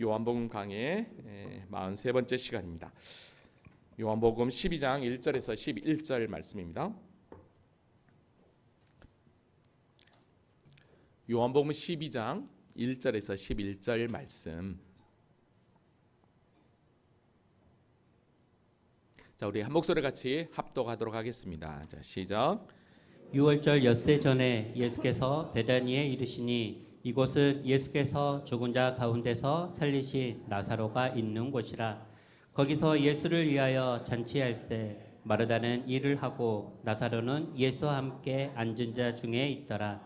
요한복음 강의 43번째 시간입니다. 요한복음 12장 1절에서 11절 말씀입니다. 요한복음 12장 1절에서 11절 말씀. 자, 우리 한 목소리 같이 합독하도록 하겠습니다. 자, 시작. 유월절 엿새 전에 예수께서 베다니에 이르시니 이곳은 예수께서 죽은 자 가운데서 살리신 나사로가 있는 곳이라. 거기서 예수를 위하여 잔치할세 마르다는 일을 하고 나사로는 예수와 함께 앉은 자 중에 있더라.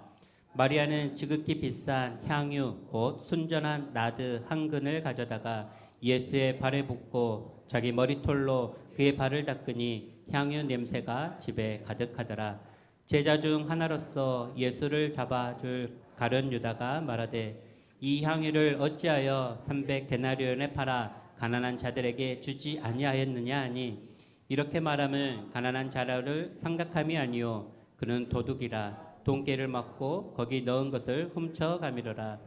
마리아는 지극히 비싼 향유 곧 순전한 나드 한 근을 가져다가 예수의 발에 붓고 자기 머리털로 그의 발을 닦으니 향유 냄새가 집에 가득하더라. 제자 중 하나로서 예수를 잡아줄 가룟 유다가 말하되 이 향유를 어찌하여 300데나리온에 팔아 가난한 자들에게 주지 아니하였느냐 하니, 이렇게 말하면 가난한 자를 생각함이 아니요 그는 도둑이라 돈깨를 맞고 거기 넣은 것을 훔쳐가미러라.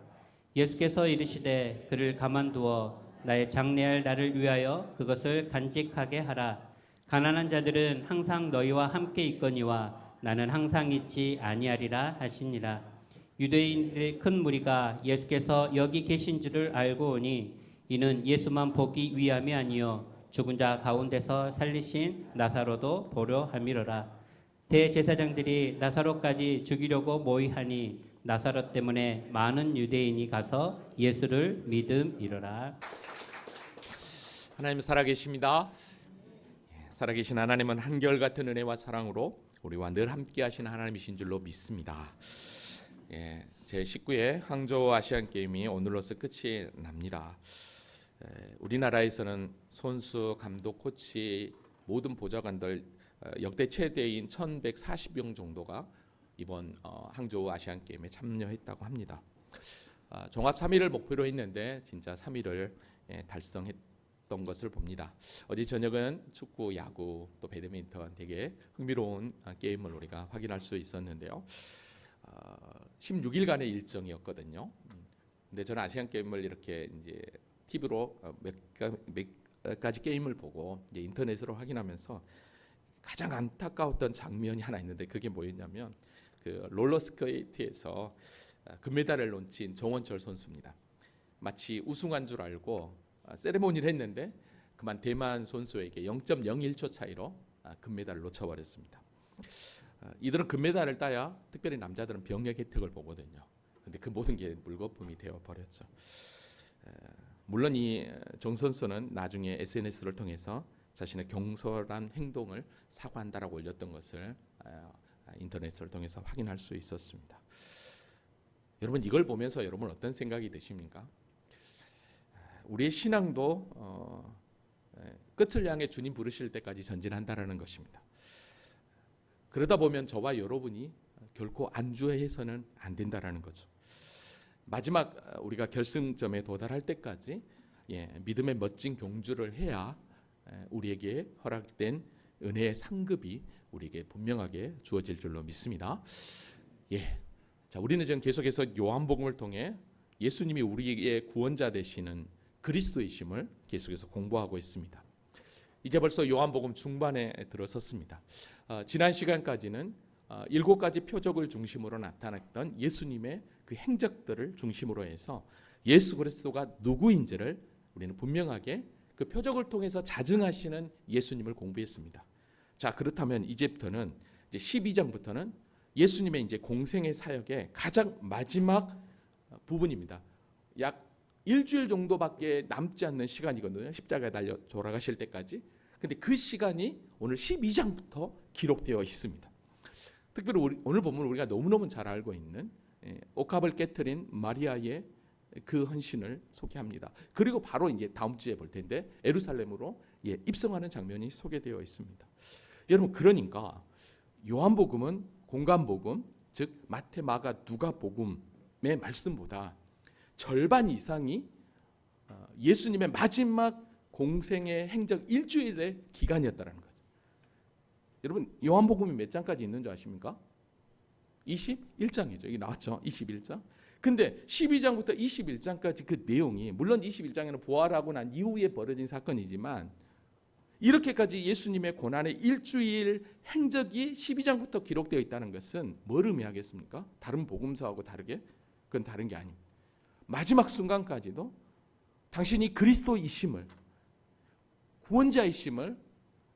예수께서 이르시되 그를 가만두어 나의 장래할 날을 위하여 그것을 간직하게 하라. 가난한 자들은 항상 너희와 함께 있거니와 나는 항상 있지 아니하리라 하시니라. 유대인들의 큰 무리가 예수께서 여기 계신 줄을 알고 오니 이는 예수만 보기 위함이 아니요 죽은 자 가운데서 살리신 나사로도 보려 함이로라. 대제사장들이 나사로까지 죽이려고 모의하니 나사로 때문에 많은 유대인이 가서 예수를 믿음이로라. 하나님 살아계십니다. 살아계신 하나님은 한결같은 은혜와 사랑으로 우리와 늘 함께 하시는 하나님이신 줄로 믿습니다. 제19회 항저우 아시안게임이 오늘로서 끝이 납니다. 우리나라에서는 선수, 감독, 코치, 모든 보좌관들 역대 최대인 1140명 정도가 이번 항저우 아시안게임에 참여했다고 합니다. 종합 3위를 목표로 했는데 진짜 3위를 달성했던 것을 봅니다. 어제 저녁은 축구, 야구, 또 배드민턴 되게 흥미로운 게임을 우리가 확인할 수 있었는데요. 16일간의 일정이었거든요. 근데 저는 아시안 게임을 이렇게 이제 TV로 몇 가지 게임을 보고 이제 인터넷으로 확인하면서 가장 안타까웠던 장면이 하나 있는데, 그게 뭐였냐면 그 롤러스케이트에서 금메달을 놓친 정원철 선수입니다. 마치 우승한 줄 알고 세레모니를 했는데 그만 대만 선수에게 0.01초 차이로 금메달을 놓쳐버렸습니다. 이들은 금메달을 따야 특별히 남자들은 병역 혜택을 보거든요. 근데 그 모든 게 물거품이 되어버렸죠. 물론 이 정 선수는 나중에 SNS를 통해서 자신의 경솔한 행동을 사과한다라고 올렸던 것을 인터넷을 통해서 확인할 수 있었습니다. 여러분, 이걸 보면서 여러분 어떤 생각이 드십니까? 우리의 신앙도 끝을 향해 주님 부르실 때까지 전진한다라는 것입니다. 그러다 보면 저와 여러분이 결코 안주해서는 안 된다라는 거죠. 마지막 우리가 결승점에 도달할 때까지 믿음의 멋진 경주를 해야 우리에게 허락된 은혜의 상급이 우리에게 분명하게 주어질 줄로 믿습니다. 자, 우리는 지금 계속해서 요한복음을 통해 예수님이 우리의 구원자 되시는 그리스도이심을 계속해서 공부하고 있습니다. 이제 벌써 요한복음 중반에 들어섰습니다. 지난 시간까지는 7가지 표적을 중심으로 나타났던 예수님의 그 행적들을 중심으로 해서 예수 그리스도가 누구인지를 우리는 분명하게 그 표적을 통해서 자증하시는 예수님을 공부했습니다. 자, 그렇다면 이제부터는 이제 12장부터는 예수님의 이제 공생의 사역의 가장 마지막 부분입니다. 약 일주일 정도밖에 남지 않는 시간이거든요. 십자가에 달려 돌아가실 때까지. 근데 그 시간이 오늘 12장부터 기록되어 있습니다. 특별히 오늘 보면 우리가 너무너무 잘 알고 있는 옥합을 깨트린 마리아의 그 헌신을 소개합니다. 그리고 바로 이제 다음 주에 볼 텐데 예루살렘으로 입성하는 장면이 소개되어 있습니다. 여러분, 그러니까 요한복음은 공간복음, 즉 마태, 마가, 누가복음의 말씀보다 절반 이상이 예수님의 마지막 공생의 행적 일주일의 기간이었다는 거죠. 여러분, 요한복음이 몇 장까지 있는 줄 아십니까? 21장이죠. 여기 나왔죠. 21장. 근데 12장부터 21장까지 그 내용이, 물론 21장에는 부활하고 난 이후에 벌어진 사건이지만 이렇게까지 예수님의 고난의 일주일 행적이 12장부터 기록되어 있다는 것은 뭘 의미하겠습니까? 다른 복음서하고 다르게 그건 다른 게 아닙니다. 마지막 순간까지도 당신이 그리스도이심을, 구원자이심을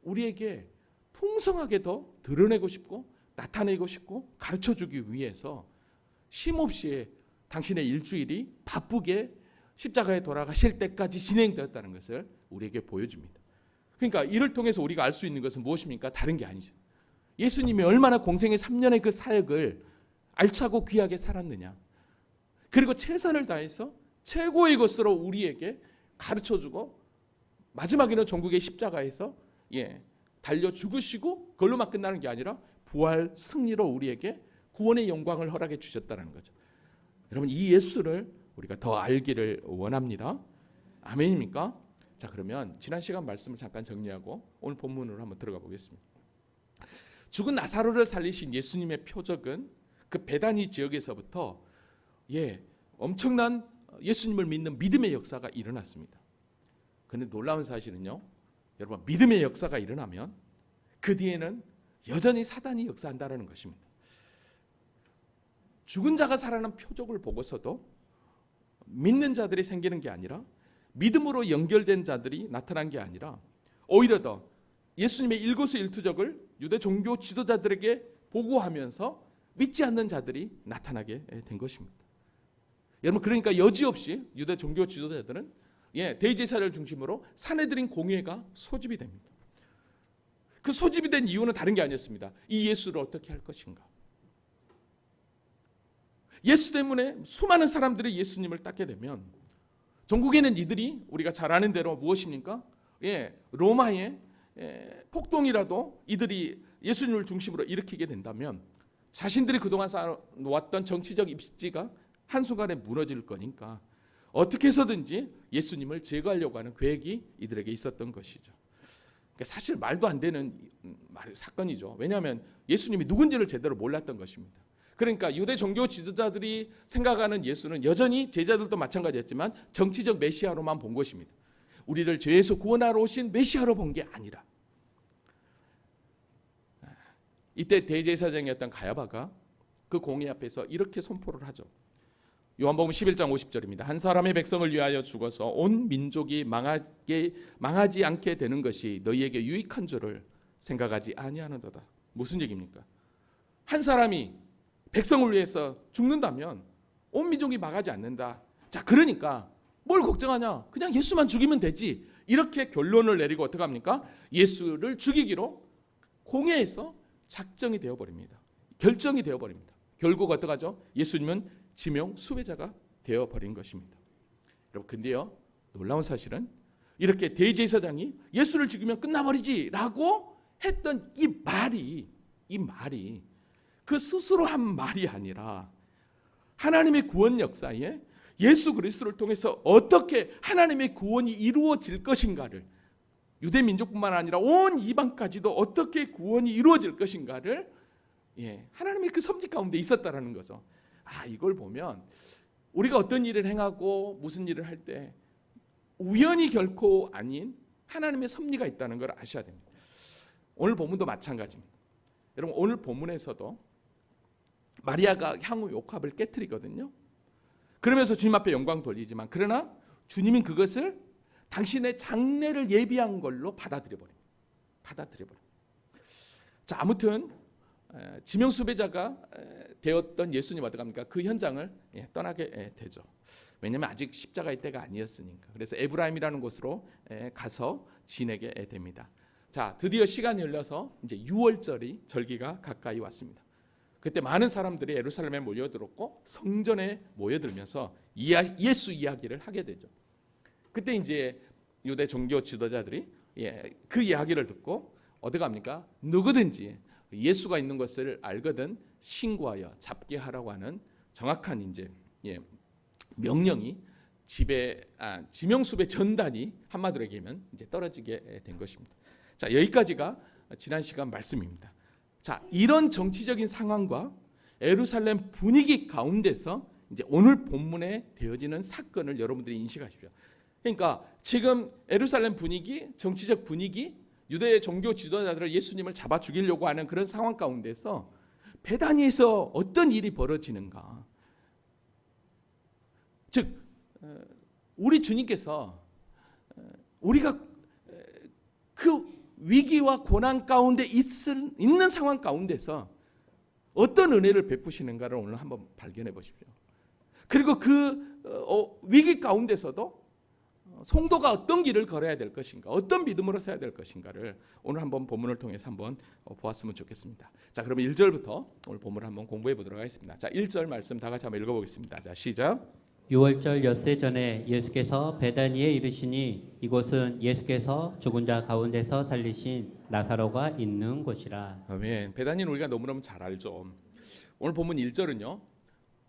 우리에게 풍성하게 더 드러내고 싶고 나타내고 싶고 가르쳐주기 위해서 쉼없이 당신의 일주일이 바쁘게 십자가에 돌아가실 때까지 진행되었다는 것을 우리에게 보여줍니다. 그러니까 이를 통해서 우리가 알 수 있는 것은 무엇입니까? 다른 게 아니죠. 예수님이 얼마나 공생의 3년의 그 사역을 알차고 귀하게 살았느냐, 그리고 최선을 다해서 최고의 것으로 우리에게 가르쳐주고 마지막에는 종국의 십자가에서 달려 죽으시고 그걸로만 끝나는 게 아니라 부활 승리로 우리에게 구원의 영광을 허락해 주셨다는 거죠. 여러분, 이 예수를 우리가 더 알기를 원합니다. 아멘입니까? 자, 그러면 지난 시간 말씀을 잠깐 정리하고 오늘 본문으로 한번 들어가 보겠습니다. 죽은 나사로를 살리신 예수님의 표적은 그 베다니 지역에서부터 엄청난 예수님을 믿는 믿음의 역사가 일어났습니다. 그런데 놀라운 사실은요, 여러분, 믿음의 역사가 일어나면 그 뒤에는 여전히 사단이 역사한다는 것입니다. 죽은 자가 살아난 표적을 보고서도 믿는 자들이 생기는 게 아니라, 믿음으로 연결된 자들이 나타난 게 아니라, 오히려 더 예수님의 일거수일투족을 유대 종교 지도자들에게 보고하면서 믿지 않는 자들이 나타나게 된 것입니다. 여러분, 그러니까 여지없이 유대 종교 지도자들은 대제사를 중심으로 사내들인 공회가 소집이 됩니다. 그 소집이 된 이유는 다른 게 아니었습니다. 이 예수를 어떻게 할 것인가. 예수 때문에 수많은 사람들이 예수님을 따게 되면 전국에는 이들이 우리가 잘 아는 대로 무엇입니까? 로마의 폭동이라도 이들이 예수님을 중심으로 일으키게 된다면 자신들이 그동안 쌓아놓았던 정치적 입지가 한순간에 무너질 거니까 어떻게 해서든지 예수님을 제거하려고 하는 계획이 이들에게 있었던 것이죠. 그러니까 사실 말도 안 되는 사건이죠. 왜냐하면 예수님이 누군지를 제대로 몰랐던 것입니다. 그러니까 유대 종교 지도자들이 생각하는 예수는 여전히 제자들도 마찬가지였지만 정치적 메시아로만 본 것입니다. 우리를 죄에서 구원하러 오신 메시아로 본 게 아니라. 이때 대제사장이었던 가야바가 그 공회 앞에서 이렇게 선포를 하죠. 요한복음 11장 50절입니다. 한 사람의 백성을 위하여 죽어서 온 민족이 망하지 않게 되는 것이 너희에게 유익한 줄을 생각하지 아니하는도다. 무슨 얘기입니까? 한 사람이 백성을 위해서 죽는다면 온 민족이 망하지 않는다. 자, 그러니까 뭘 걱정하냐? 그냥 예수만 죽이면 되지. 이렇게 결론을 내리고 어떻게 합니까? 예수를 죽이기로 공회에서 작정이 되어버립니다. 결정이 되어버립니다. 결국 어떻게 하죠? 예수님은 지명 수배자가 되어버린 것입니다. 여러분, 근데요, 놀라운 사실은 이렇게 대제사장이 예수를 죽이면 끝나버리지 라고 했던 이 말이 그 스스로 한 말이 아니라 하나님의 구원 역사에 예수 그리스도를 통해서 어떻게 하나님의 구원이 이루어질 것인가를, 유대 민족뿐만 아니라 온 이방까지도 어떻게 구원이 이루어질 것인가를 하나님의 그 섭리 가운데 있었다라는 거죠. 이걸 보면 우리가 어떤 일을 행하고 무슨 일을 할 때 우연이 결코 아닌 하나님의 섭리가 있다는 걸 아셔야 됩니다. 오늘 본문도 마찬가지입니다. 여러분, 오늘 본문에서도 마리아가 향후 욕합을 깨트리거든요. 그러면서 주님 앞에 영광 돌리지만, 그러나 주님은 그것을 당신의 장례를 예비한 걸로 받아들여버립니다. 자, 아무튼 지명수배자가 되었던 예수님 어떡합니까? 그 현장을 떠나게 되죠. 왜냐하면 아직 십자가의 때가 아니었으니까. 그래서 에브라임이라는 곳으로 가서 지내게 됩니다. 자, 드디어 시간이 흘러서 이제 6월절이 절기가 가까이 왔습니다. 그때 많은 사람들이 예루살렘에 모여들었고 성전에 모여들면서 예수 이야기를 하게 되죠. 그때 이제 유대 종교 지도자들이 그 이야기를 듣고 어디 갑니까? 누구든지 예수가 있는 것을 알거든 신고하여 잡게 하라고 하는 정확한 이제 명령이 지명수배 전단이 한마디로 얘기하면 이제 떨어지게 된 것입니다. 자, 여기까지가 지난 시간 말씀입니다. 자, 이런 정치적인 상황과 예루살렘 분위기 가운데서 이제 오늘 본문에 되어지는 사건을 여러분들이 인식하십시오. 그러니까 지금 예루살렘 분위기, 정치적 분위기, 유대 종교 지도자들을 예수님을 잡아 죽이려고 하는 그런 상황 가운데서 베다니에서 어떤 일이 벌어지는가? 즉 우리 주님께서 우리가 그 위기와 고난 가운데 있는 상황 가운데서 어떤 은혜를 베푸시는가를 오늘 한번 발견해 보십시오. 그리고 그 위기 가운데서도 성도가 어떤 길을 걸어야 될 것인가, 어떤 믿음으로 서야 될 것인가를 오늘 한번 본문을 통해서 한번 보았으면 좋겠습니다. 자, 그러면 1절부터 오늘 본문을 한번 공부해 보도록 하겠습니다. 자, 1절 말씀 다 같이 한번 읽어보겠습니다. 자, 시작. 6월절 엿새 전에 예수께서 베다니에 이르시니 이곳은 예수께서 죽은 자 가운데서 살리신 나사로가 있는 곳이라. 아멘. 베다니는 우리가 너무너무 잘 알죠. 오늘 본문 1절은요.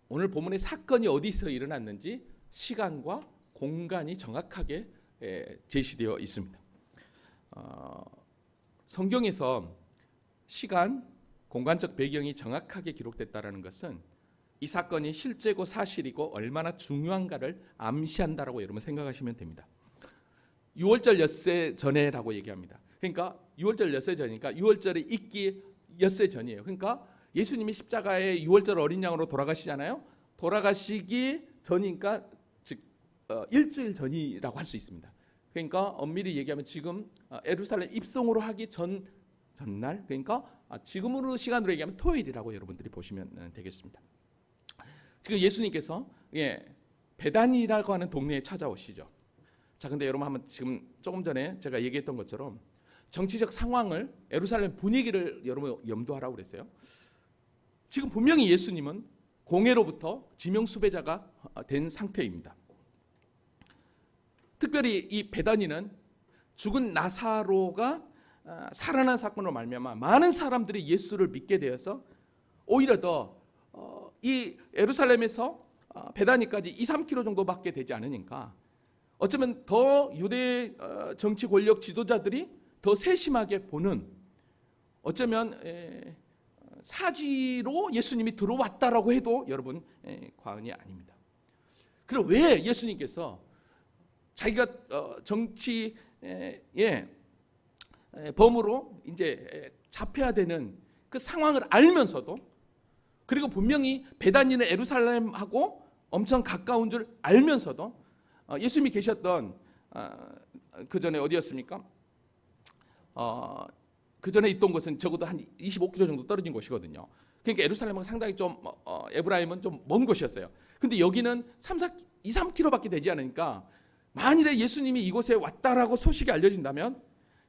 오늘 본문의 사건이 어디서 일어났는지 시간과 공간이 정확하게 제시되어 있습니다. 성경에서 시간, 공간적 배경이 정확하게 기록됐다는 것은 이 사건이 실제고 사실이고 얼마나 중요한가를 암시한다라고 여러분 생각하시면 됩니다. 6월절 엿새 전에라고 얘기합니다. 그러니까 6월절 엿새 전이니까 6월절에 있기 엿새 전이에요. 그러니까 예수님이 십자가에 6월절 어린 양으로 돌아가시잖아요. 돌아가시기 전이니까 즉 일주일 전이라고 할 수 있습니다. 그러니까 엄밀히 얘기하면 지금 예루살렘 입성으로 하기 전날, 그러니까 지금으로 시간으로 얘기하면 토요일이라고 여러분들이 보시면 되겠습니다. 지금 예수님께서 베다니라고 하는 동네에 찾아오시죠. 자, 근데 여러분 한번 지금 조금 전에 제가 얘기했던 것처럼 정치적 상황을, 예루살렘 분위기를 여러분 염두하라고 그랬어요. 지금 분명히 예수님은 공회로부터 지명 수배자가 된 상태입니다. 특별히 이 베다니는 죽은 나사로가 살아난 사건으로 말미암아 많은 사람들이 예수를 믿게 되어서 오히려 더 이 예루살렘에서 베다니까지 2-3km 정도밖에 되지 않으니까 어쩌면 더 유대 정치 권력 지도자들이 더 세심하게 보는, 어쩌면 사지로 예수님이 들어왔다라고 해도 여러분 과언이 아닙니다. 그럼 왜 예수님께서 자기가 정치의 범으로 이제 잡혀야 되는 그 상황을 알면서도, 그리고 분명히 베다니는 예루살렘하고 엄청 가까운 줄 알면서도 예수님이 계셨던 그 전에 어디였습니까? 그 전에 있던 곳은 적어도 한 25km 정도 떨어진 곳이거든요. 그러니까 예루살렘은 상당히 좀 에브라임은 좀 먼 곳이었어요. 근데 여기는 2-3km밖에 되지 않으니까 만일에 예수님이 이곳에 왔다라고 소식이 알려진다면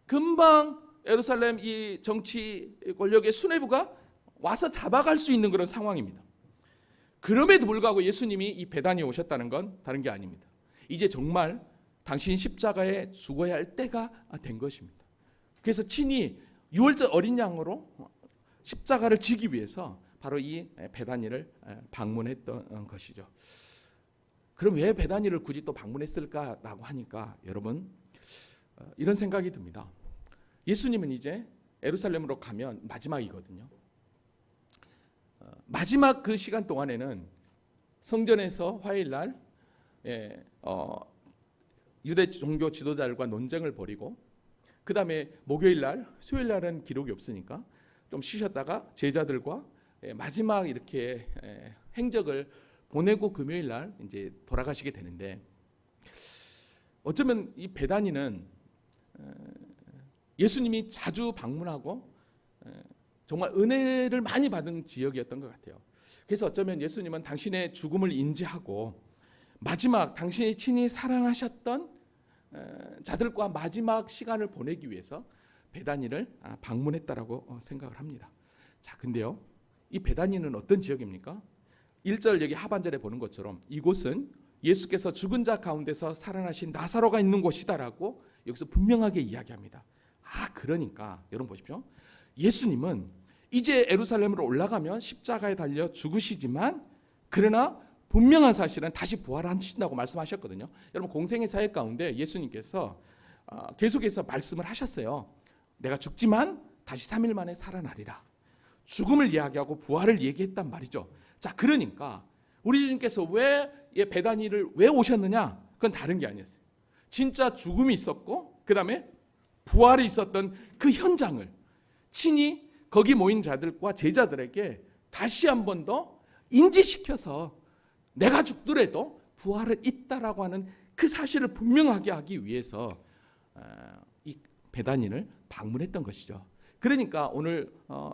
금방 예루살렘 이 정치 권력의 수뇌부가 와서 잡아갈 수 있는 그런 상황입니다. 그럼에도 불구하고 예수님이 이 베다니에 오셨다는 건 다른 게 아닙니다. 이제 정말 당신 십자가에 죽어야 할 때가 된 것입니다. 그래서 친히 6월절 어린 양으로 십자가를 지기 위해서 바로 이 베다니를 방문했던 것이죠. 그럼 왜 베다니를 굳이 또 방문했을까라고 하니까 여러분 이런 생각이 듭니다. 예수님은 이제 예루살렘으로 가면 마지막이거든요. 마지막 그 시간 동안에는 성전에서 화요일날 유대 종교 지도자들과 논쟁을 벌이고, 그 다음에 목요일날, 수요일날은 기록이 없으니까 좀 쉬셨다가 제자들과 마지막 이렇게 행적을 보내고 금요일날 이제 돌아가시게 되는데, 어쩌면 이 베다니는 예수님이 자주 방문하고 정말 은혜를 많이 받은 지역이었던 것 같아요. 그래서 어쩌면 예수님은 당신의 죽음을 인지하고 마지막 당신이 친히 사랑하셨던 자들과 마지막 시간을 보내기 위해서 베다니를 방문했다라고 생각을 합니다. 자, 근데요, 이 베다니는 어떤 지역입니까? 1절 여기 하반절에 보는 것처럼 이곳은 예수께서 죽은 자 가운데서 살아나신 나사로가 있는 곳이다라고 여기서 분명하게 이야기합니다. 그러니까 여러분 보십시오. 예수님은 이제 예루살렘으로 올라가면 십자가에 달려 죽으시지만 그러나 분명한 사실은 다시 부활하신다고 말씀하셨거든요. 여러분 공생의 사역 가운데 예수님께서 계속해서 말씀을 하셨어요. 내가 죽지만 다시 3일 만에 살아나리라. 죽음을 이야기하고 부활을 얘기했단 말이죠. 자, 그러니까 우리 주님께서 왜 베다니를 왜 오셨느냐? 그건 다른 게 아니었어요. 진짜 죽음이 있었고 그 다음에 부활이 있었던 그 현장을 친히 거기 모인 자들과 제자들에게 다시 한 번 더 인지시켜서 내가 죽더라도 부활은 있다라고 하는 그 사실을 분명하게 하기 위해서 이 베다니를 방문했던 것이죠. 그러니까 오늘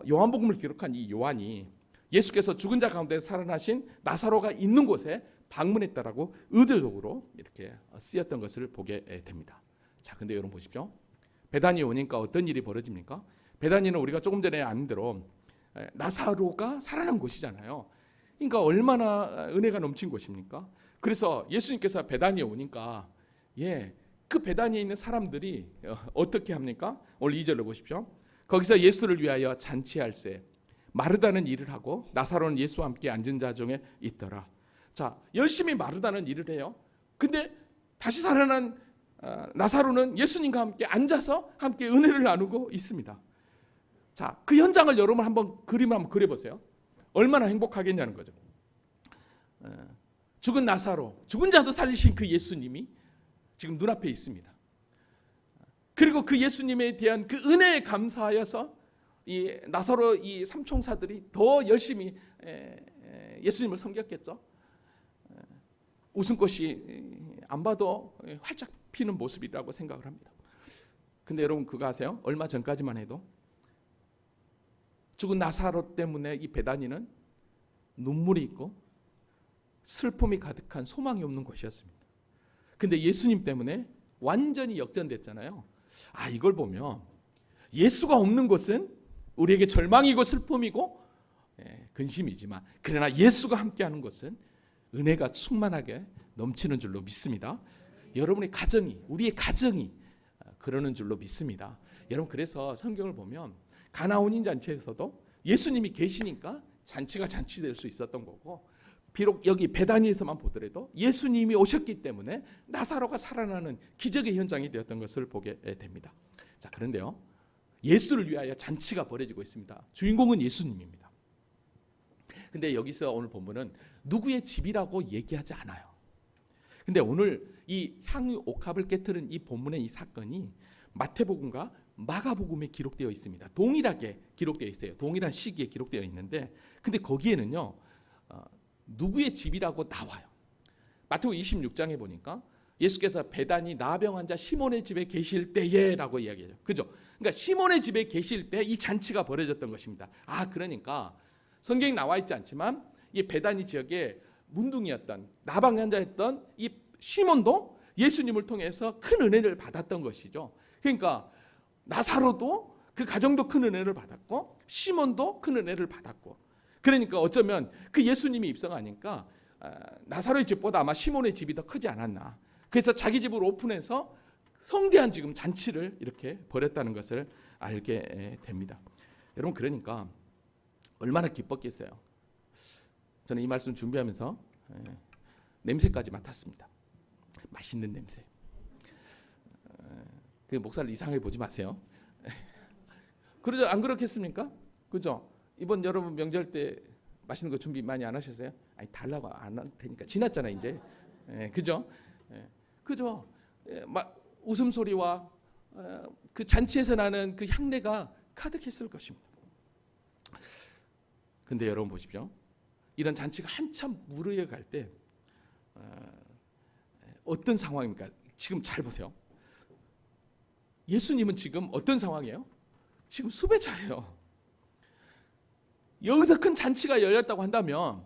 요한복음을 기록한 이 요한이 예수께서 죽은 자 가운데 살아나신 나사로가 있는 곳에 방문했다라고 의도적으로 이렇게 쓰였던 것을 보게 됩니다. 자, 근데 여러분 보십시오. 베다니 오니까 어떤 일이 벌어집니까? 베다니는 우리가 조금 전에 아는 대로 나사로가 살아난 곳이잖아요. 그러니까 얼마나 은혜가 넘친 곳입니까? 그래서 예수님께서 베다니에 오니까 그 베다니에 있는 사람들이 어떻게 합니까? 오늘 2절로 보십시오. 거기서 예수를 위하여 잔치할세 마르다는 일을 하고 나사로는 예수와 함께 앉은 자 중에 있더라. 자, 열심히 마르다는 일을 해요. 근데 다시 살아난 나사로는 예수님과 함께 앉아서 함께 은혜를 나누고 있습니다. 자, 그 현장을 여러분 한번 그림을 한번 그려보세요. 얼마나 행복하겠냐는 거죠. 죽은 나사로, 죽은 자도 살리신 그 예수님이 지금 눈앞에 있습니다. 그리고 그 예수님에 대한 그 은혜에 감사하여서 이 나사로 이 삼총사들이 더 열심히 예수님을 섬겼겠죠. 웃음꽃이 안 봐도 활짝 피는 모습이라고 생각을 합니다. 근데 여러분 그거 아세요? 얼마 전까지만 해도 죽은 나사로 때문에 이 베다니는 눈물이 있고 슬픔이 가득한 소망이 없는 곳이었습니다. 근데 예수님 때문에 완전히 역전됐잖아요. 이걸 보면 예수가 없는 곳은 우리에게 절망이고 슬픔이고 근심이지만 그러나 예수가 함께하는 곳은 은혜가 충만하게 넘치는 줄로 믿습니다. 여러분의 가정이, 우리의 가정이 그러는 줄로 믿습니다. 여러분 그래서 성경을 보면 가나 혼인 잔치에서도 예수님이 계시니까 잔치가 잔치될 수 있었던 거고 비록 여기 베다니에서만 보더라도 예수님이 오셨기 때문에 나사로가 살아나는 기적의 현장이 되었던 것을 보게 됩니다. 자, 그런데요. 예수를 위하여 잔치가 벌어지고 있습니다. 주인공은 예수님입니다. 근데 여기서 오늘 본문은 누구의 집이라고 얘기하지 않아요. 근데 오늘 이 향유 옥합을 깨트린 이 본문의 이 사건이 마태복음과 마가복음에 기록되어 있습니다. 동일하게 기록되어 있어요. 동일한 시기에 기록되어 있는데 근데 거기에는요. 누구의 집이라고 나와요. 마태복음 26장에 보니까 예수께서 베다니 나병 환자 시몬의 집에 계실 때에라고 이야기해요. 그죠? 그러니까 시몬의 집에 계실 때 이 잔치가 벌어졌던 것입니다. 그러니까 성경에 나와 있지 않지만 이 베다니 지역에 문둥이였던 나병 환자였던 이 시몬도 예수님을 통해서 큰 은혜를 받았던 것이죠. 그러니까 나사로도 그 가정도 큰 은혜를 받았고 시몬도 큰 은혜를 받았고 그러니까 어쩌면 그 예수님이 입성하니까 나사로의 집보다 아마 시몬의 집이 더 크지 않았나. 그래서 자기 집을 오픈해서 성대한 지금 잔치를 이렇게 벌였다는 것을 알게 됩니다. 여러분 그러니까 얼마나 기뻤겠어요. 저는 이 말씀 준비하면서 냄새까지 맡았습니다. 맛있는 냄새. 그 목사를 이상하게 보지 마세요. 그러죠? 안 그렇겠습니까? 그죠? 이번 여러분 명절 때 맛있는 거 준비 많이 안 하셨어요? 달라고 안 할 테니까 지났잖아 이제. 그죠? 그죠? 막 웃음소리와 그 잔치에서 나는 그 향내가 가득했을 것입니다. 근데 여러분 보십시오. 이런 잔치가 한참 무르익어 갈 때 어떤 상황입니까? 지금 잘 보세요. 예수님은 지금 어떤 상황이에요? 지금 수배자예요. 여기서 큰 잔치가 열렸다고 한다면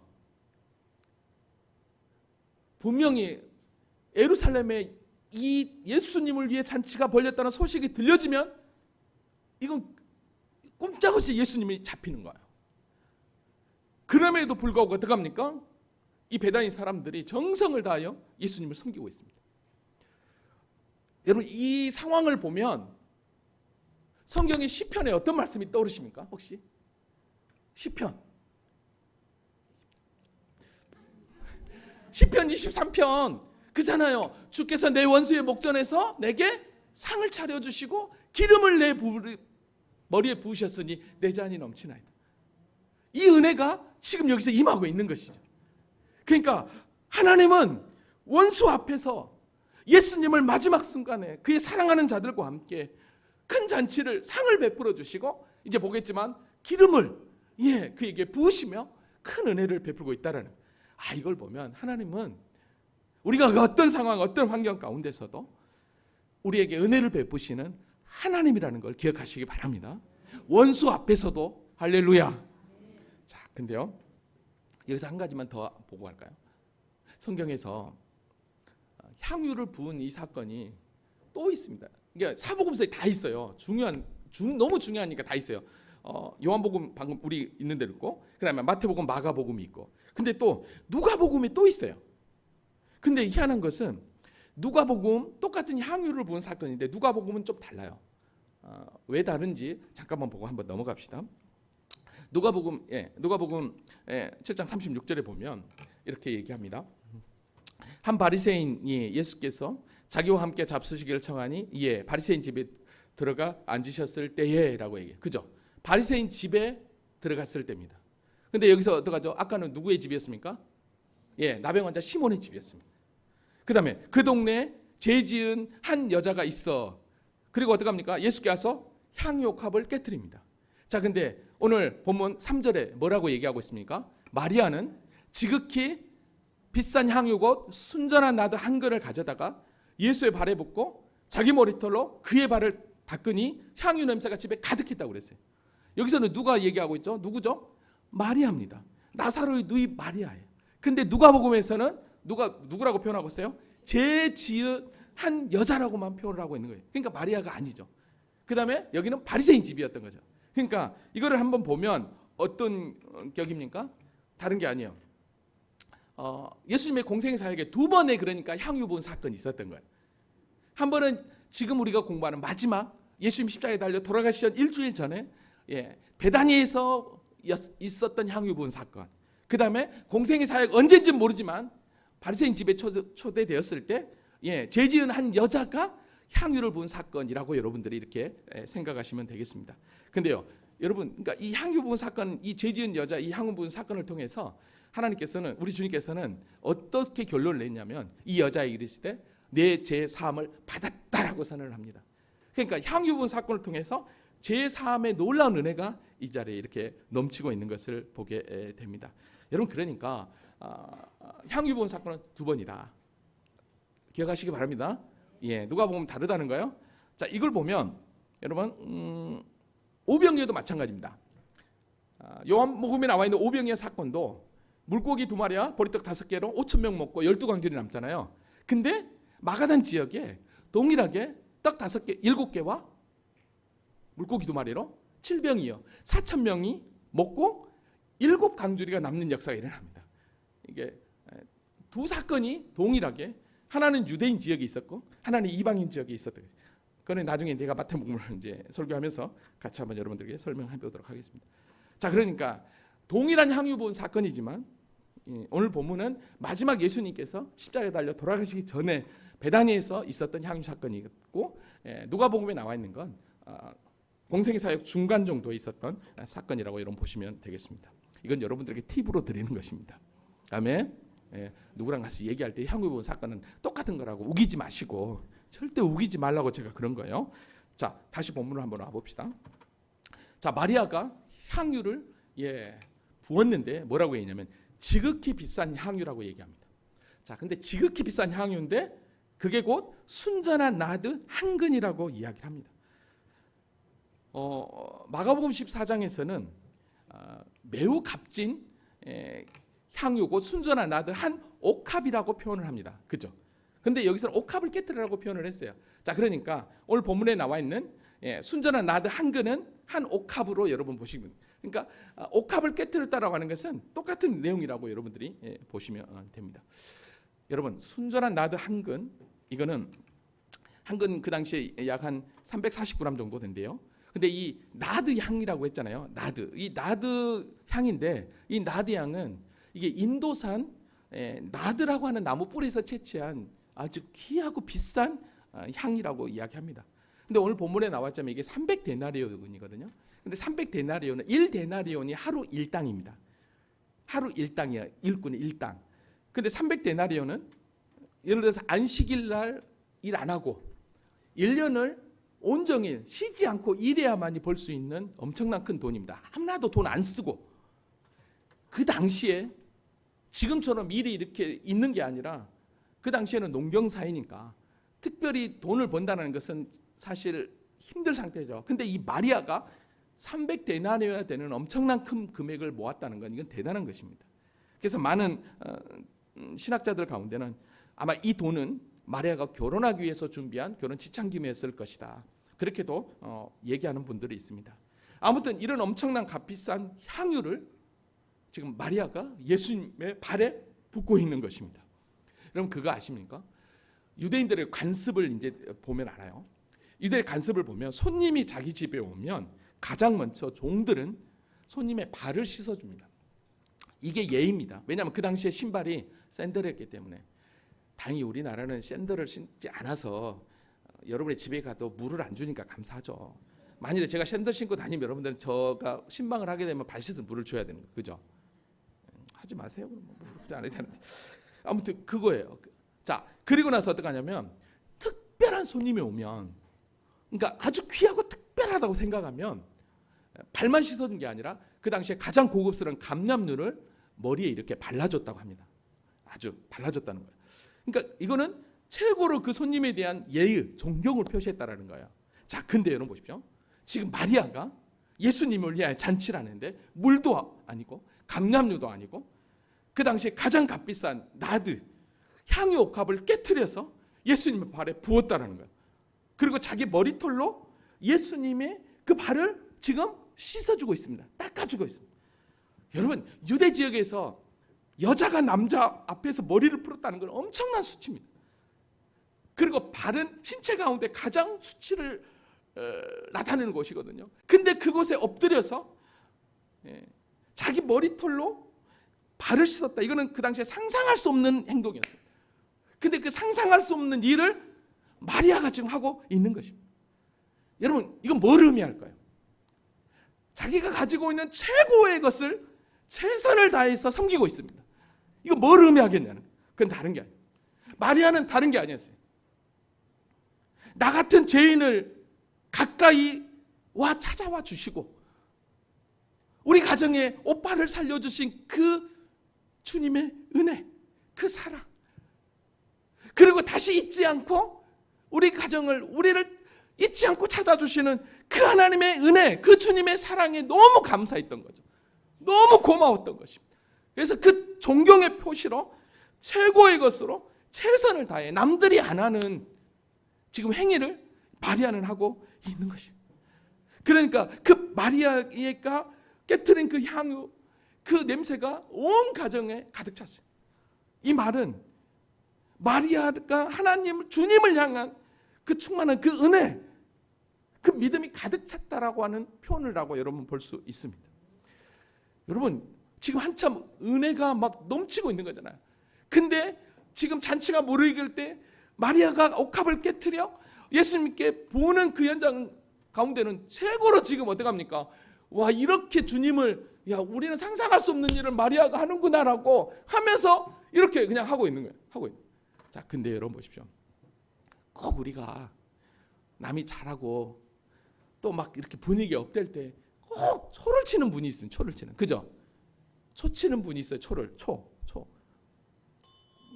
분명히 예루살렘에 이 예수님을 위해 잔치가 벌렸다는 소식이 들려지면 이건 꼼짝없이 예수님이 잡히는 거예요. 그럼에도 불구하고 어떡합니까? 이 베다니 사람들이 정성을 다하여 예수님을 섬기고 있습니다. 여러분 이 상황을 보면 성경의 시편에 어떤 말씀이 떠오르십니까? 혹시? 시편 23편 그잖아요. 주께서 내 원수의 목전에서 내게 상을 차려주시고 기름을 내 머리에 부으셨으니 내 잔이 넘치나이다. 이 은혜가 지금 여기서 임하고 있는 것이죠. 그러니까 하나님은 원수 앞에서 예수님을 마지막 순간에 그의 사랑하는 자들과 함께 큰 잔치를 상을 베풀어 주시고 이제 보겠지만 기름을 그에게 부으시며 큰 은혜를 베풀고 있다라는 이걸 보면 하나님은 우리가 어떤 상황 어떤 환경 가운데서도 우리에게 은혜를 베푸시는 하나님이라는 걸 기억하시기 바랍니다. 원수 앞에서도 할렐루야. 자, 근데요 여기서 한 가지만 더 보고 갈까요? 성경에서 향유를 부은 이 사건이 또 있습니다. 그러니까 사복음서에 다 있어요. 너무 중요하니까 다 있어요. 요한복음 방금 우리 있는 데도 있고, 그다음에 마태복음, 마가복음이 있고, 근데 또 누가복음이 또 있어요. 근데 희한한 것은 누가복음 똑같은 향유를 부은 사건인데 누가복음은 좀 달라요. 왜 다른지 잠깐만 보고 한번 넘어갑시다. 누가복음 7장 36절에 보면 이렇게 얘기합니다. 한 바리새인이 예수께서 자기와 함께 잡수시기를 청하니 바리새인 집에 들어가 앉으셨을 때에라고 얘기해요. 그죠? 바리새인 집에 들어갔을 때입니다. 근데 여기서 어떡하죠? 아까는 누구의 집이었습니까? 나병환자 시몬의 집이었습니다. 그 다음에 그 동네에 죄 지은 한 여자가 있어. 그리고 어떡합니까? 예수께 와서 향유옥합을 깨뜨립니다. 자, 근데 오늘 본문 3절에 뭐라고 얘기하고 있습니까? 마리아는 지극히 비싼 향유고 순전한 나드 한 근을 가져다가 예수의 발에 붓고 자기 머리털로 그의 발을 닦으니 향유 냄새가 집에 가득했다고 그랬어요. 여기서는 누가 얘기하고 있죠? 누구죠? 마리아입니다. 나사로의 누이 마리아예요. 근데 누가복음에서는 누구라고 표현하고 있어요? 죄 지은 한 여자라고만 표현을 하고 있는 거예요. 그러니까 마리아가 아니죠. 그 다음에 여기는 바리새인 집이었던 거죠. 그러니까 이거를 한번 보면 어떤 격입니까? 다른 게 아니에요. 예수님의 공생 사역에 두 번의 그러니까 향유 부은 사건이 있었던 거예요. 한 번은 지금 우리가 공부하는 마지막 예수님 십자가에 달려 돌아가시던 일주일 전에 베다니에서 있었던 향유 부은 사건. 그 다음에 공생의 사역 언제인지는 모르지만 바리새인 집에 초대되었을 때 죄 지은 한 여자가 향유를 부은 사건이라고 여러분들이 이렇게 생각하시면 되겠습니다. 근데요, 여러분, 그러니까 이 향유 부은 사건, 이 죄 지은 여자, 이 향유 부은 사건을 통해서 하나님께서는 우리 주님께서는 어떻게 결론을 냈냐면 이 여자에게 이르시되 내 죄 사함을 받았다라고 선언을 합니다. 그러니까 향유 부은 사건을 통해서 죄 사함의 놀라운 은혜가 이 자리에 이렇게 넘치고 있는 것을 보게 됩니다. 여러분, 그러니까 향유 부은 사건은 두 번이다. 기억하시기 바랍니다. 누가복음 다르다는 거예요. 자, 이걸 보면 여러분 오병이어도 마찬가지입니다. 요한복음에 나와 있는 오병이어 사건도 물고기 2마리와 보리떡 5개로 5,000명 먹고 12광절이 남잖아요. 근데 마가단 지역에 동일하게 떡 5개, 7개와 물고기 2마리로 7병이요 4,000명이 먹고 7강주리가 남는 역사가 일어납니다. 이게 두 사건이 동일하게 하나는 유대인 지역에 있었고 하나는 이방인 지역에 있었던 거죠. 그거는 나중에 내가 마태복음을 이제 설교하면서 같이 한번 여러분들에게 설명해 보도록 하겠습니다. 자, 그러니까 동일한 향유 부은 사건이지만 오늘 본문은 마지막 예수님께서 십자가에 달려 돌아가시기 전에 베다니에서 있었던 향유 사건이 있고, 누가복음에 나와 있는 건 공생의 사역 중간 정도에 있었던 사건이라고 여러분 보시면 되겠습니다. 이건 여러분들에게 팁으로 드리는 것입니다. 아멘. 누구랑 같이 얘기할 때 향유 부은 사건은 똑같은 거라고 우기지 마시고, 절대 우기지 말라고 제가 그런 거예요. 자, 다시 본문을 한번 와봅시다. 자, 마리아가 향유를 부었는데 뭐라고 얘기냐면 지극히 비싼 향유라고 얘기합니다. 자, 근데 지극히 비싼 향유인데 그게 곧 순전한 나드 한 근이라고 이야기를 합니다. 마가복음 14장에서는 매우 값진 향유 곧 순전한 나드 한 옥합이라고 표현을 합니다. 그죠? 근데 여기서는 옥합을 깨뜨리라고 표현을 했어요. 자, 그러니까 오늘 본문에 나와 있는 순전한 나드 한 근은 한 옥합으로 여러분 보시면, 그러니까 옥합을 깨뜨렸다라고 하는 것은 똑같은 내용이라고 여러분들이 보시면 됩니다. 여러분, 순전한 나드 한 근, 이거는 한 근 그 당시에 약 한 340g 정도 된대요. 근데 이 나드 향이라고 했잖아요. 이 나드 향인데 이 나드 향은 이게 인도산 나드라고 하는 나무 뿌리에서 채취한 아주 귀하고 비싼 향이라고 이야기합니다. 근데 오늘 본문에 나왔자면 이게 300데나리온이거든요. 근데 300데나리온은 1데나리온이 하루 1당입니다. 하루 1당이야. 일꾼의 1당. 근데 300데나리온은 예를 들어서 안식일 날 일 안 하고 1년을 온종일 쉬지 않고 일해야만이 벌 수 있는 엄청난 큰 돈입니다. 하나도 돈 안 쓰고. 그 당시에 지금처럼 일이 이렇게 있는 게 아니라 그 당시에는 농경사회니까 특별히 돈을 번다는 것은 사실 힘들 상태죠. 근데 이 마리아가 300데나리온이나 되는 엄청난 큰 금액을 모았다는 건 이건 대단한 것입니다. 그래서 많은 신학자들 가운데는 아마 이 돈은 마리아가 결혼하기 위해서 준비한 결혼 지참금이었을 것이다. 그렇게도 얘기하는 분들이 있습니다. 아무튼 이런 엄청난 값비싼 향유를 지금 마리아가 예수님의 발에 붓고 있는 것입니다. 여러분 그거 아십니까? 유대인들의 관습을 이제 보면 알아요. 유대의 관습을 보면 손님이 자기 집에 오면 가장 먼저 종들은 손님의 발을 씻어줍니다. 이게 예의입니다. 왜냐하면 그 당시에 신발이 샌들이었기 때문에. 당연히 우리나라는 샌들을 신지 않아서 여러분의 집에 가도 물을 안 주니까 감사하죠. 만일에 제가 샌들 신고 다니면 여러분들은 제가 신방을 하게 되면 발 씻은 물을 줘야 되는 거예요. 그죠? 하지 마세요. 안 해도 되는데. 아무튼 그거예요. 자, 그리고 나서 어떻게 하냐면 특별한 손님이 오면, 그러니까 아주 귀하고 특별하다고 생각하면 발만 씻어준 게 아니라 그 당시에 가장 고급스러운 감람유를 머리에 이렇게 발라줬다고 합니다. 아주 발라줬다는 거예요. 그러니까 이거는 최고로 그 손님에 대한 예의, 존경을 표시했다라는 거예요. 자, 근데 여러분 보십시오. 지금 마리아가 예수님을 위하여 잔치를 하는데 물도 아니고 감람유도 아니고 그 당시에 가장 값비싼 나드, 향유 옥합을 깨트려서 예수님의 발에 부었다라는 거예요. 그리고 자기 머리털로 예수님의 그 발을 지금 씻어주고 있습니다. 닦아주고 있습니다. 여러분 유대 지역에서 여자가 남자 앞에서 머리를 풀었다는 건 엄청난 수치입니다. 그리고 발은 신체 가운데 가장 수치를 나타내는 곳이거든요. 근데 그곳에 엎드려서 자기 머리털로 발을 씻었다. 이거는 그 당시에 상상할 수 없는 행동이었어요. 근데 그 상상할 수 없는 일을 마리아가 지금 하고 있는 것입니다. 여러분 이건 뭘 의미할까요? 자기가 가지고 있는 최고의 것을 최선을 다해서 섬기고 있습니다. 이거 뭘 의미하겠냐는, 그건 다른 게 아니에요. 마리아는 다른 게 아니었어요. 나 같은 죄인을 가까이 와 찾아와 주시고 우리 가정에 오빠를 살려주신 그 주님의 은혜, 그 사랑, 그리고 다시 잊지 않고 우리 가정을, 우리를 잊지 않고 찾아주시는 그 하나님의 은혜, 그 주님의 사랑에 너무 감사했던 거죠. 너무 고마웠던 것입니다. 그래서 그 존경의 표시로 최고의 것으로 최선을 다해 남들이 안 하는 지금 행위를 마리아는 하고 있는 것입니다. 그러니까 그 마리아가 깨트린 그 향유, 그 냄새가 온 가정에 가득 찼어요. 이 말은 마리아가 하나님, 주님을 향한 그 충만한 그 은혜, 그 믿음이 가득 찼다라고 하는 표현이라고 여러분 볼 수 있습니다. 여러분 지금 한참 은혜가 막 넘치고 있는 거잖아요. 근데 지금 잔치가 무르익을 때 마리아가 옥합을 깨트려 예수님께 보는 그 현장 가운데는 최고로 지금 어떻게 합니까? 와, 이렇게 주님을, 야, 우리는 상상할 수 없는 일을 마리아가 하는구나라고 하면서 이렇게 그냥 하고 있는 거예요. 하고 있는. 자, 근데 여러분 보십시오. 꼭 우리가 남이 잘하고 또 막 이렇게 분위기 업될 때 꼭 초를 치는 분이 있으면, 초를 치는, 그죠? 초 치는 분이 있어요. 초를, 초.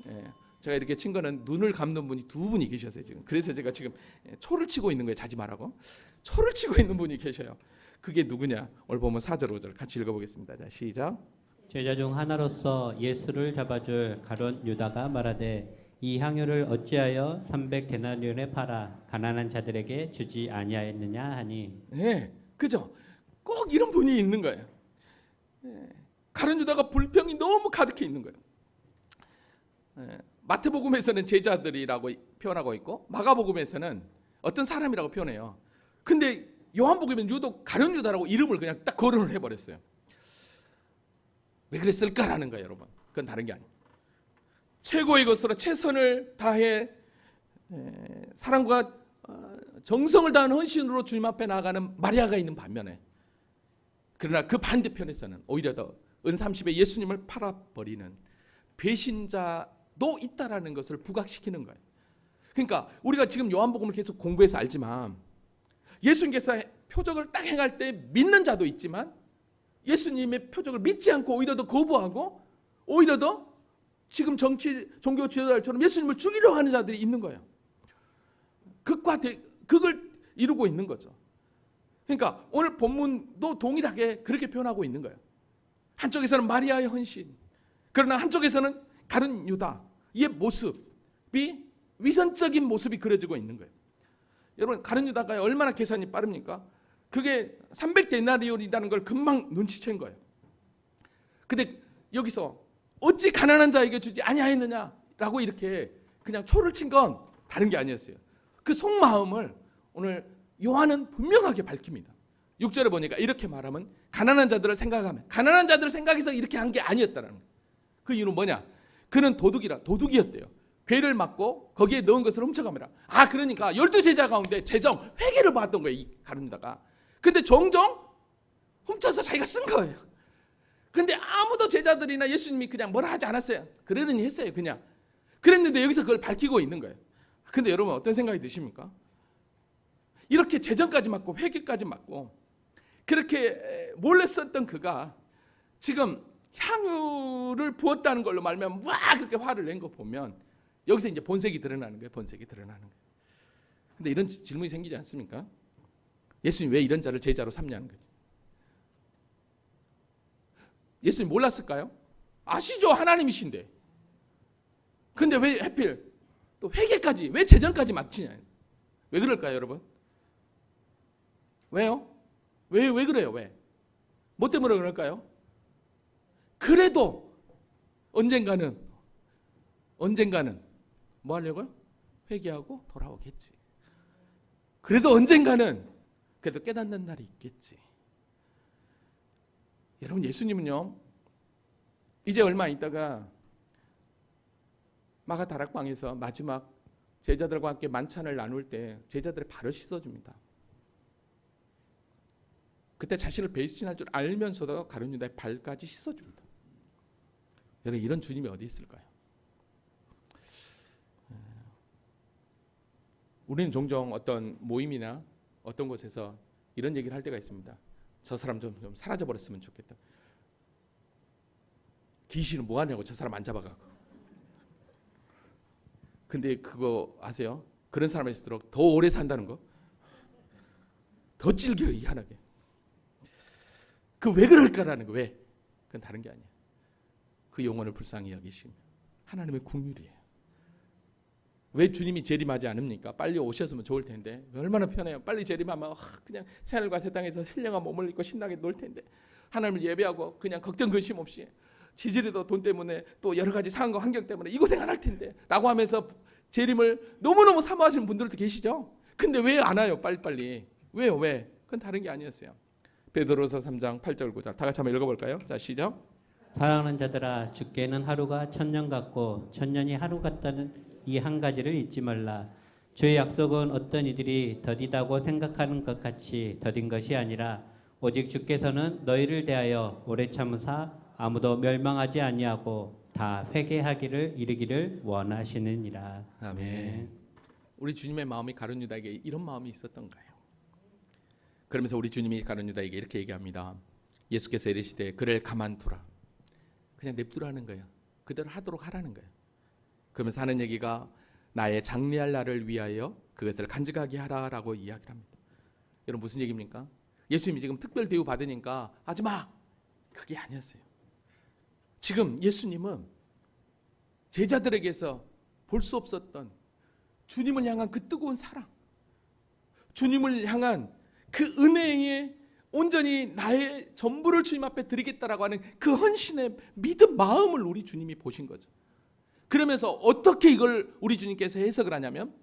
예, 제가 이렇게 친 거는 눈을 감는 분이 두 분이 계셨어요 지금. 그래서 제가 지금 초를 치고 있는 거예요. 자지 말라고. 초를 치고 있는 분이 계셔요. 그게 누구냐? 오늘 보면 4절 5절 같이 읽어보겠습니다. 자, 시작. 제자 중 하나로서 예수를 잡아줄 가룟 유다가 말하되 이 향유를 어찌하여 300데나리온에 팔아 가난한 자들에게 주지 아니하였느냐 하니. 네, 그죠? 꼭 이런 분이 있는 거예요. 네, 가룟 유다가 불평이 너무 가득해 있는 거예요. 네, 마태복음에서는 제자들이라고 표현하고 있고 마가복음에서는 어떤 사람이라고 표현해요. 근데 요한복음에는 유독 가룟 유다라고 이름을 그냥 딱 거론을 해버렸어요. 왜 그랬을까라는 거예요, 여러분. 그건 다른 게 아니에요. 최고의 것으로 최선을 다해 사랑과 정성을 다하는 헌신으로 주님 앞에 나아가는 마리아가 있는 반면에, 그러나 그 반대편에서는 오히려 더 은 30에 예수님을 팔아버리는 배신자도 있다라는 것을 부각시키는 거예요. 그러니까 우리가 지금 요한복음을 계속 공부해서 알지만 예수님께서 표적을 딱 행할 때 믿는 자도 있지만 예수님의 표적을 믿지 않고 오히려 더 거부하고 오히려 더 지금 종교 지도자들처럼 예수님을 죽이려고 하는 자들이 있는 거예요. 극을 이루고 있는 거죠. 그러니까 오늘 본문도 동일하게 그렇게 표현하고 있는 거예요. 한쪽에서는 마리아의 헌신, 그러나 한쪽에서는 가룟 유다의 모습이 위선적인 모습이 그려지고 있는 거예요. 여러분, 가룟 유다가 얼마나 계산이 빠릅니까? 그게 300데나리온이라는 걸 금방 눈치챈 거예요. 근데 여기서 어찌 가난한 자에게 주지 아니하였느냐라고 이렇게 그냥 초를 친 건 다른 게 아니었어요. 그 속마음을 오늘 요한은 분명하게 밝힙니다. 6절에 보니까 이렇게 말하면 가난한 자들을 생각하면, 가난한 자들을 생각해서 이렇게 한 게 아니었다는 거예요. 그 이유는 뭐냐? 그는 도둑이었대요. 괴를 맞고 거기에 넣은 것을 훔쳐가매라. 그러니까 12제자 가운데 재정 회개를 받았던 거예요, 이 가룟 유다가. 근데 종종 훔쳐서 자기가 쓴 거예요. 근데 아무도 제자들이나 예수님이 그냥 뭐라 하지 않았어요. 그러려니 했어요, 그냥. 그랬는데 여기서 그걸 밝히고 있는 거예요. 근데 여러분, 어떤 생각이 드십니까? 이렇게 재정까지 맞고 회개까지 맞고 그렇게 몰래 썼던 그가 지금 향유를 부었다는 걸로 말하면 막 그렇게 화를 낸 거 보면 여기서 이제 본색이 드러나는 거예요. 본색이 드러나는 거예요. 근데 이런 질문이 생기지 않습니까? 예수님 왜 이런 자를 제자로 삼냐는 거죠. 예수님 몰랐을까요? 아시죠? 하나님이신데. 근데 왜 하필 또 회개까지, 왜 재정까지 맞추냐? 왜 그럴까요, 여러분? 왜요? 왜 그래요? 왜? 뭐 때문에 그럴까요? 그래도 언젠가는 뭐 하려고요? 회개하고 돌아오겠지. 그래도 언젠가는 그래도 깨닫는 날이 있겠지. 여러분, 예수님은요, 이제 얼마 있다가 마가 다락방에서 마지막 제자들과 함께 만찬을 나눌 때 제자들의 발을 씻어줍니다. 그때 자신을 배신할 줄 알면서도 가룟 유다의 발까지 씻어줍니다. 여러분, 이런 주님이 어디 있을까요? 우리는 종종 어떤 모임이나 어떤 곳에서 이런 얘기를 할 때가 있습니다. 저 사람 좀 사라져버렸으면 좋겠다. 귀신은 뭐 하냐고 저 사람 안 잡아가고. 근데 그거 아세요? 그런 사람일수록 더 오래 산다는 거. 더 질겨요, 희한하게. 그 왜 그럴까라는 거. 왜? 그건 다른 게 아니에요. 그 영혼을 불쌍히 여기시며 하나님의 긍휼이에요. 왜 주님이 재림하지 않습니까? 빨리 오셨으면 좋을 텐데. 얼마나 편해요. 빨리 재림하면 그냥 새하늘과 새 땅에서 신령한 몸을 입고 신나게 놀 텐데. 하나님을 예배하고 그냥 걱정 근심 없이 지지리도 돈 때문에 또 여러 가지 상황과 환경 때문에 이 고생 안 할 텐데 라고 하면서 재림을 너무너무 사모하시는 분들도 계시죠. 근데 왜 안 와요? 빨리빨리. 왜요? 왜? 그건 다른 게 아니었어요. 베드로서 3장 8절 9절 다 같이 한번 읽어볼까요? 자, 시작. 사랑하는 자들아, 주께는 하루가 천년 같고 천년이 하루 같다는 이 한 가지를 잊지 말라. 주의 약속은 어떤 이들이 더디다고 생각하는 것 같이 더딘 것이 아니라 오직 주께서는 너희를 대하여 오래 참으사 아무도 멸망하지 아니하고 다 회개하기를 이르기를 원하시느니라. 아멘. 우리 주님의 마음이 가룟 유다에게 이런 마음이 있었던 거예요. 그러면서 우리 주님이 가룟 유다에게 이렇게 얘기합니다. 예수께서 이르시되 그를 가만두라. 그냥 냅두라는 거예요. 그대로 하도록 하라는 거예요. 그러면서 하는 얘기가 나의 장래할 날을 위하여 그것을 간직하게 하라라고 이야기를 합니다. 여러분, 무슨 얘기입니까? 예수님이 지금 특별 대우 받으니까 하지 마. 그게 아니었어요. 지금 예수님은 제자들에게서 볼 수 없었던 주님을 향한 그 뜨거운 사랑, 주님을 향한 그 은혜에 온전히 나의 전부를 주님 앞에 드리겠다라고 하는 그 헌신의 믿음 마음을 우리 주님이 보신 거죠. 그러면서 어떻게 이걸 우리 주님께서 해석을 하냐면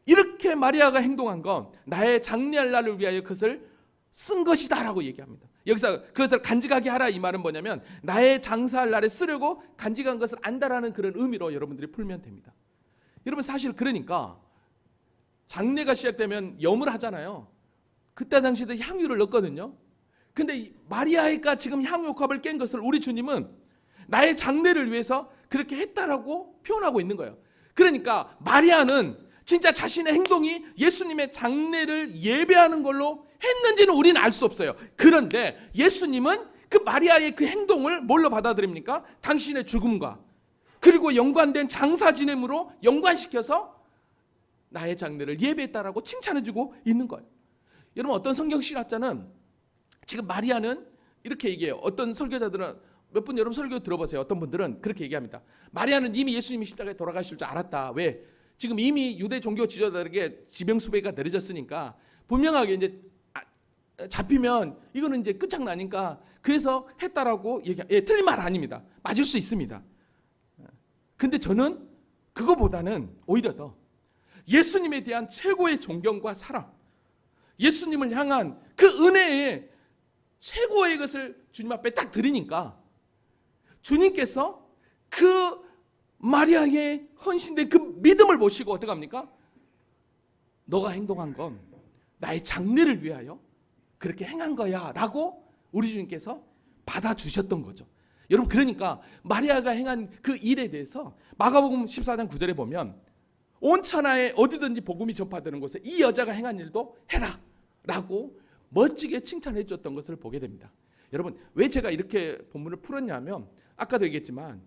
이렇게 마리아가 행동한 건 나의 장래할 날을 위하여 그것을 쓴 것이다라고 얘기합니다. 여기서 그것을 간직하게 하라 이 말은 뭐냐면 나의 장사할 날에 쓰려고 간직한 것을 안다라는 그런 의미로 여러분들이 풀면 됩니다. 여러분, 사실 그러니까 장례가 시작되면 염을 하잖아요. 그때 당시에도 향유를 넣었거든요. 근데 마리아가 지금 향유옥합을 깬 것을 우리 주님은 나의 장례를 위해서 그렇게 했다라고 표현하고 있는 거예요. 그러니까 마리아는 진짜 자신의 행동이 예수님의 장례를 예배하는 걸로 했는지는 우리는 알 수 없어요. 그런데 예수님은 그 마리아의 그 행동을 뭘로 받아들입니까? 당신의 죽음과 그리고 연관된 장사 지냄으로 연관시켜서 나의 장례를 예배했다라고 칭찬해주고 있는 거예요. 여러분, 어떤 성경 신학자는 지금 마리아는 이렇게 얘기해요. 어떤 설교자들은, 몇 분 여러분 설교 들어보세요. 어떤 분들은 그렇게 얘기합니다. 마리아는 이미 예수님이 십자가에 돌아가실 줄 알았다. 왜? 지금 이미 유대 종교 지도자들에게 지명수배가 내려졌으니까 분명하게 이제 잡히면 이거는 이제 끝장나니까 그래서 했다라고 얘기해요. 틀린 말 아닙니다. 맞을 수 있습니다. 근데 저는 그거보다는 오히려 더 예수님에 대한 최고의 존경과 사랑, 예수님을 향한 그 은혜의 최고의 것을 주님 앞에 딱 드리니까 주님께서 그 마리아의 헌신된 그 믿음을 보시고 어떻게 합니까? 너가 행동한 건 나의 장래를 위하여 그렇게 행한 거야 라고 우리 주님께서 받아주셨던 거죠. 여러분, 그러니까 마리아가 행한 그 일에 대해서 마가복음 14장 9절에 보면 온 천하에 어디든지 복음이 전파되는 곳에 이 여자가 행한 일도 해라 라고 멋지게 칭찬해 줬던 것을 보게 됩니다. 여러분, 왜 제가 이렇게 본문을 풀었냐면 아까도 얘기했지만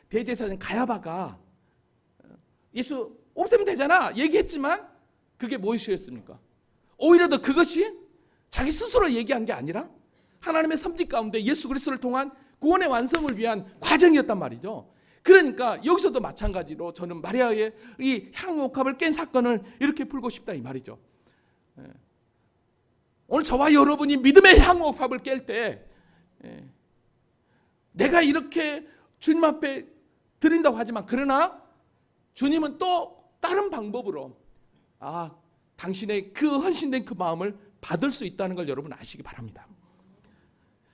대제사장 가야바가 예수 없애면 되잖아 얘기했지만 그게 무엇이었습니까? 오히려 더 그것이 자기 스스로 얘기한 게 아니라 하나님의 섭리 가운데 예수 그리스도를 통한 구원의 완성을 위한 과정이었단 말이죠. 그러니까 여기서도 마찬가지로 저는 마리아의 이 향옥합을 깬 사건을 이렇게 풀고 싶다 이 말이죠. 오늘 저와 여러분이 믿음의 향옥합을 깰 때 내가 이렇게 주님 앞에 드린다고 하지만 그러나 주님은 또 다른 방법으로 당신의 그 헌신된 그 마음을 받을 수 있다는 걸 여러분 아시기 바랍니다.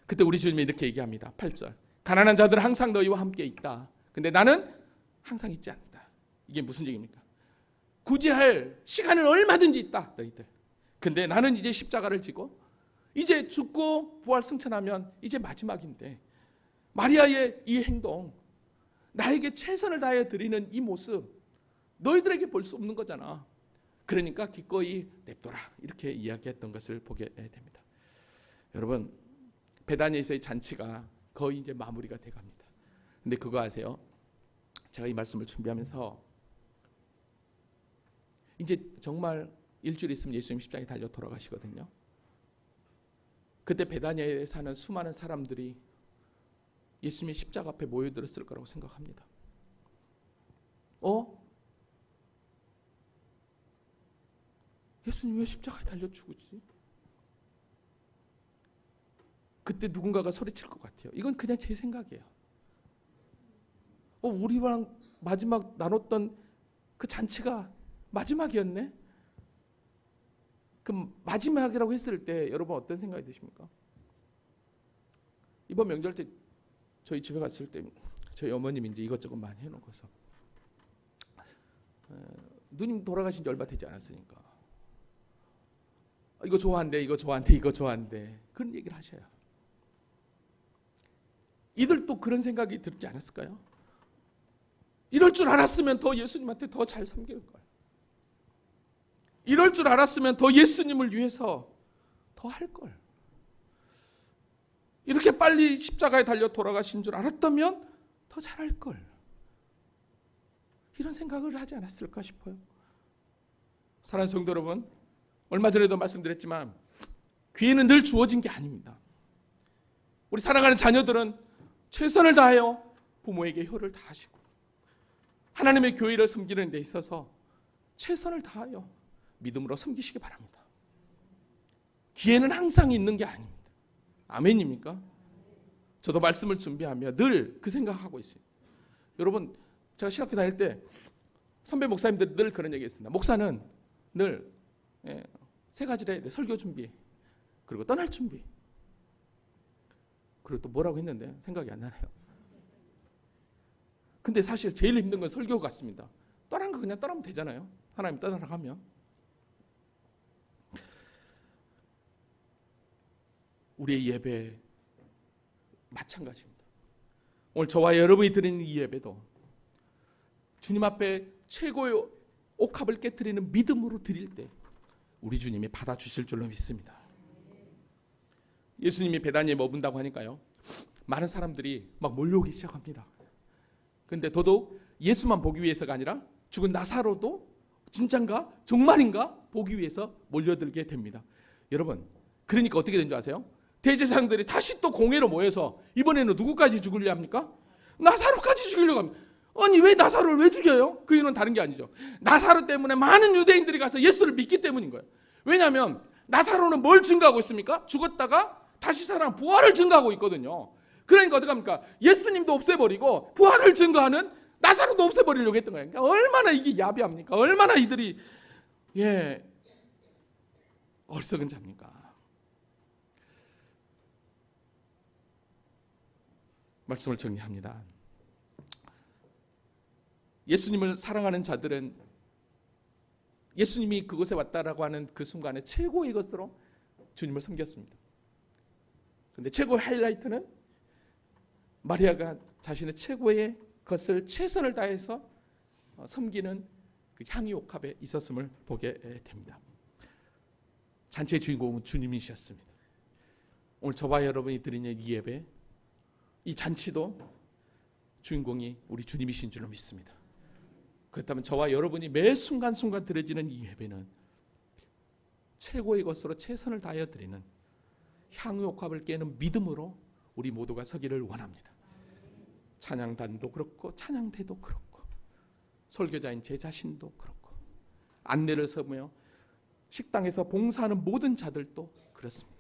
그때 우리 주님이 이렇게 얘기합니다. 8절 가난한 자들은 항상 너희와 함께 있다. 근데 나는 항상 있지 않다. 이게 무슨 얘기입니까? 구제할 시간은 얼마든지 있다 너희들. 근데 나는 이제 십자가를 지고 이제 죽고 부활 승천하면 이제 마지막인데 마리아의 이 행동, 나에게 최선을 다해 드리는 이 모습 너희들에게 볼 수 없는 거잖아. 그러니까 기꺼이 냅둬라 이렇게 이야기했던 것을 보게 됩니다. 여러분, 베다니에서의 잔치가 거의 이제 마무리가 돼갑니다. 근데 그거 아세요? 제가 이 말씀을 준비하면서 이제 정말 일주일 있으면 예수님 십자가에 달려 돌아가시거든요. 그때 베다니에 사는 수많은 사람들이 예수님의 십자가 앞에 모여들었을 거라고 생각합니다. 예수님 왜 십자가에 달려 죽으지? 그때 누군가가 소리칠 것 같아요. 이건 그냥 제 생각이에요. 우리랑 마지막 나눴던 그 잔치가 마지막이었네? 그 마지막이라고 했을 때 여러분 어떤 생각이 드십니까? 이번 명절 때 저희 집에 갔을 때 저희 어머님이 이제 이것저것 많이 해놓고서 누님 돌아가신 지 얼마 되지 않았으니까 이거 좋아한대, 이거 좋아한대, 이거 좋아한대 그런 얘기를 하셔요. 이들도 그런 생각이 들지 않았을까요? 이럴 줄 알았으면 더 예수님한테 더 잘 섬길 걸. 이럴 줄 알았으면 더 예수님을 위해서 더 할 걸. 이렇게 빨리 십자가에 달려 돌아가신 줄 알았다면 더 잘할 걸. 이런 생각을 하지 않았을까 싶어요. 사랑하는 성도 여러분, 얼마 전에도 말씀드렸지만 기회는 늘 주어진 게 아닙니다. 우리 사랑하는 자녀들은 최선을 다하여 부모에게 효를 다하시고 하나님의 교회를 섬기는 데 있어서 최선을 다하여 믿음으로 섬기시기 바랍니다. 기회는 항상 있는 게 아닙니다. 아멘입니까? 저도 말씀을 준비하며 늘 그 생각하고 있어요. 여러분, 제가 신학교 다닐 때 선배 목사님들 늘 그런 얘기 했습니다. 목사는 늘 세 가지를 해야 돼. 설교 준비, 그리고 떠날 준비, 그리고 또 뭐라고 했는데 생각이 안 나네요. 근데 사실 제일 힘든 건 설교 같습니다. 떠난 거 그냥 떠나면 되잖아요. 하나님 떠나라 하면. 우리의 예배 마찬가지입니다. 오늘 저와 여러분이 드리는 이 예배도 주님 앞에 최고의 옥합을 깨트리는 믿음으로 드릴 때 우리 주님이 받아주실 줄로 믿습니다. 예수님이 베다니에 머문다고 하니까요, 많은 사람들이 막 몰려오기 시작합니다. 그런데 더더욱 예수만 보기 위해서가 아니라 죽은 나사로도 진짠가 정말인가 보기 위해서 몰려들게 됩니다. 여러분, 그러니까 어떻게 된 줄 아세요? 대제사장들이 다시 또 공회로 모여서 이번에는 누구까지 죽이려 합니까? 나사로까지 죽이려고 합니다. 아니, 왜 나사로를 왜 죽여요? 그 이유는 다른 게 아니죠. 나사로 때문에 많은 유대인들이 가서 예수를 믿기 때문인 거예요. 왜냐하면 나사로는 뭘 증거하고 있습니까? 죽었다가 다시 살아난 부활을 증거하고 있거든요. 그러니까 어떻게 합니까? 예수님도 없애버리고 부활을 증거하는 나사로도 없애버리려고 했던 거예요. 그러니까 얼마나 이게 야비합니까? 얼마나 이들이 어리석은 자입니까? 말씀을 정리합니다. 예수님을 사랑하는 자들은 예수님이 그곳에 왔다라고 하는 그 순간에 최고의 것으로 주님을 섬겼습니다. 그런데 최고의 하이라이트는 마리아가 자신의 최고의 것을 최선을 다해서 섬기는 그 향유 옥합에 있었음을 보게 됩니다. 잔치의 주인공은 주님이셨습니다. 오늘 저와 여러분이 드리는 이 예배, 이 잔치도 주인공이 우리 주님이신 줄로 믿습니다. 그렇다면 저와 여러분이 매 순간순간 드려지는 이 예배는 최고의 것으로 최선을 다하여 드리는 향유옥합을 깨는 믿음으로 우리 모두가 서기를 원합니다. 찬양단도 그렇고 찬양대도 그렇고 설교자인 제 자신도 그렇고 안내를 서며 식당에서 봉사하는 모든 자들도 그렇습니다.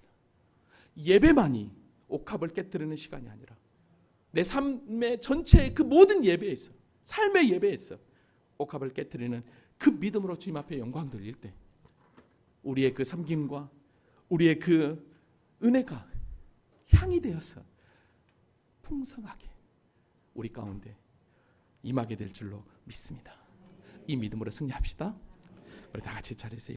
예배만이 옥합을 깨뜨리는 시간이 아니라 내 삶의 전체의 그 모든 예배에서, 삶의 예배에서 옥합을 깨뜨리는 그 믿음으로 주님 앞에 영광 돌릴 때 우리의 그 섬김과 우리의 그 은혜가 향이 되어서 풍성하게 우리 가운데 임하게 될 줄로 믿습니다. 이 믿음으로 승리합시다. 우리 다 같이 자리에서